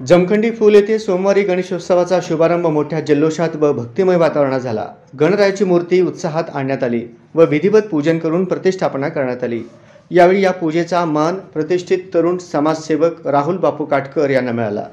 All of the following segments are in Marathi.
जमखंडी फूल येथे सोमवारी गणेशोत्सवाचा शुभारंभ मोठ्या जल्लोषात व भक्तिमय वातावरणात झाला। गणरायाची मूर्ती उत्साहात आणण्यात आली व विधिवत पूजन करून प्रतिष्ठापना करण्यात आली। यावेळी या पूजेचा मान प्रतिष्ठित तरुण समाजसेवक राहुल बापू काटकर यांना मिळाला।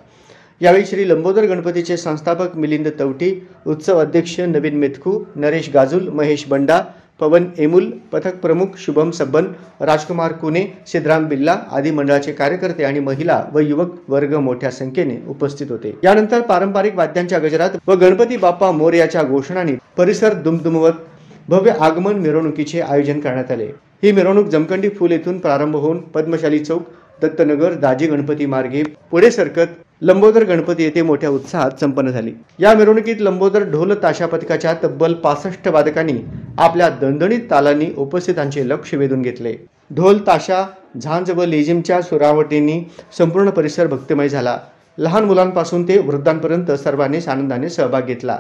यावेळी श्री लंबोदर गणपतीचे संस्थापक मिलिंद तवटी, उत्सव अध्यक्ष नवीन मेथकू, नरेश गाजुल, महेश बंडा, पवन एमुल, पथक प्रमुख शुभम सब्बन, राजकुमार कुने, सिद्धराम बिल्ला आदी मंडळाचे कार्यकर्ते आणि महिला व युवक वर्ग मोठ्या संख्येने उपस्थित होते। यानंतर पारंपरिक वाद्यांच्या गजरात व गणपती बाप्पा मोरयाच्या घोषणांनी परिसर दुमदुमवत भव्य आगमन मिरवणुकीचे आयोजन करण्यात आले। ही मिरवणूक जमखंडी फूल येथून प्रारंभ होऊन पद्मशाली चौक, दत्तनगर, दाजी गणपती मार्गे पुढे सरकत लंबोदर गणपती येथे मोठ्या उत्साहात संपन्न झाली। या मिरवणुकीत लंबोदर ढोल ताशा पथकाच्या तब्बल 65 वादकांनी आपल्या दणदणीत तालांनी उपस्थितांचे लक्ष वेधून घेतले। ढोल ताशा, झांज व लेझिमच्या सुरावटींनी संपूर्ण परिसर भक्तिमय झाला। लहान मुलांपासून ते वृद्धांपर्यंत सर्वांनीच आनंदाने सहभाग घेतला।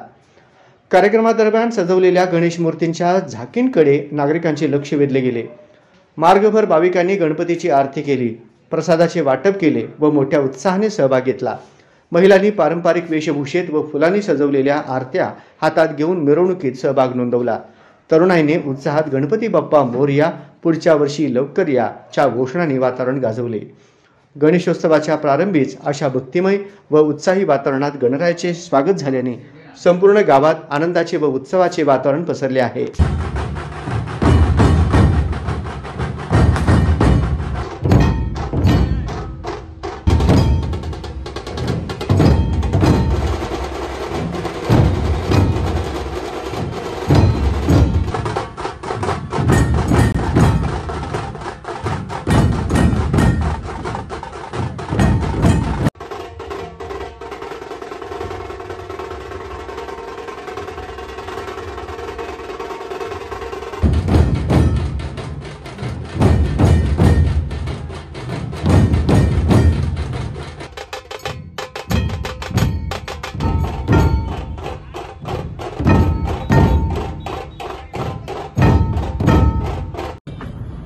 कार्यक्रमादरम्यान सजवलेल्या गणेश मूर्तींच्या झाकींकडे नागरिकांचे लक्ष वेधले गेले। मार्गभर भाविकांनी गणपतीची आरती केली, प्रसादाचे वाटप केले व मोठ्या उत्साहाने सहभाग घेतला। महिलांनी पारंपरिक वेशभूषेत व फुलांनी सजवलेल्या आरत्या हातात घेऊन मिरवणुकीत सहभाग नोंदवला। तरुणाईने उत्साहात गणपती बाप्पा मोरया, पुढच्या वर्षी लवकर या च्या घोषणांनी वातावरण गाजवले। गणेशोत्सवाच्या प्रारंभीच अशा भक्तिमय व उत्साही वातावरणात गणरायाचे स्वागत झाल्याने संपूर्ण गावात आनंदाचे व उत्सवाचे वातावरण पसरले आहे।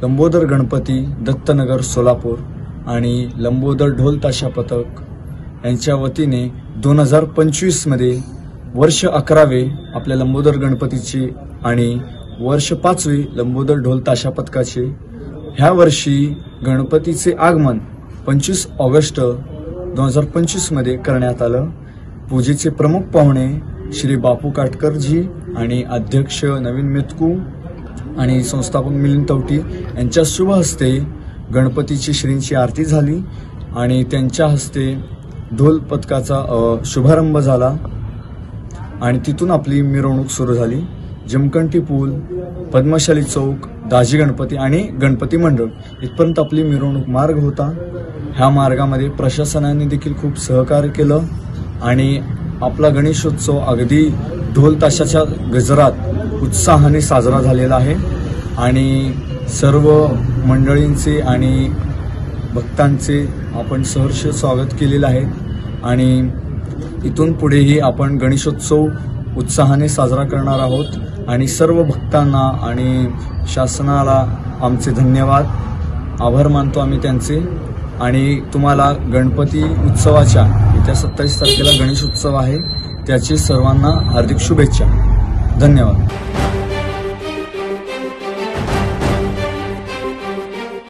लंबोदर गणपती, दत्तनगर, सोलापूर आणि लंबोदर ढोल ताशा पथक यांच्या वतीने 2025 मध्ये वर्ष 11वे आपल्या लंबोदर गणपतीचे आणि वर्ष 5वे लंबोदर ढोल ताशा पथकाचे ह्या वर्षी गणपतीचे आगमन 25 ऑगस्ट 2025 मध्ये करण्यात आलं। पूजेचे प्रमुख पाहुणे श्री बापू काटकरजी आणि अध्यक्ष नवीन मेथकू आणि संस्थापक मिलिंद तवटी यांच्या शुभ हस्ते गणपतीची श्रींची आरती झाली आणि त्यांच्या हस्ते ढोल पथकाचा शुभारंभ झाला आणि तिथून आपली मिरवणूक सुरू झाली। जमखंडी पूल, पद्मशाली चौक, दाजी गणपती आणि गणपती मंडळ इथपर्यंत आपली मिरवणूक मार्ग होता। ह्या मार्गामध्ये प्रशासनाने देखील खूप सहकार्य केलं आणि आपला गणेशोत्सव अगदी ढोल ताशाच्या गजरात उत्साहाने साजरा झालेला आहे आणि सर्व मंडळींचे आणि भक्तांचे आपण सहर्ष स्वागत केलेले आहे आणि इथून पुढेही आपण गणेशोत्सव उत्साहाने साजरा करणार आहोत आणि सर्व भक्तांना आणि शासनाला आमचे धन्यवाद, आभार मानतो आम्ही त्यांचे आणि तुम्हाला गणपती उत्सवाच्या येत्या 27 तारखेला गणेश उत्सव आहे, त्याची सर्वांना हार्दिक शुभेच्छा। धन्यवाद।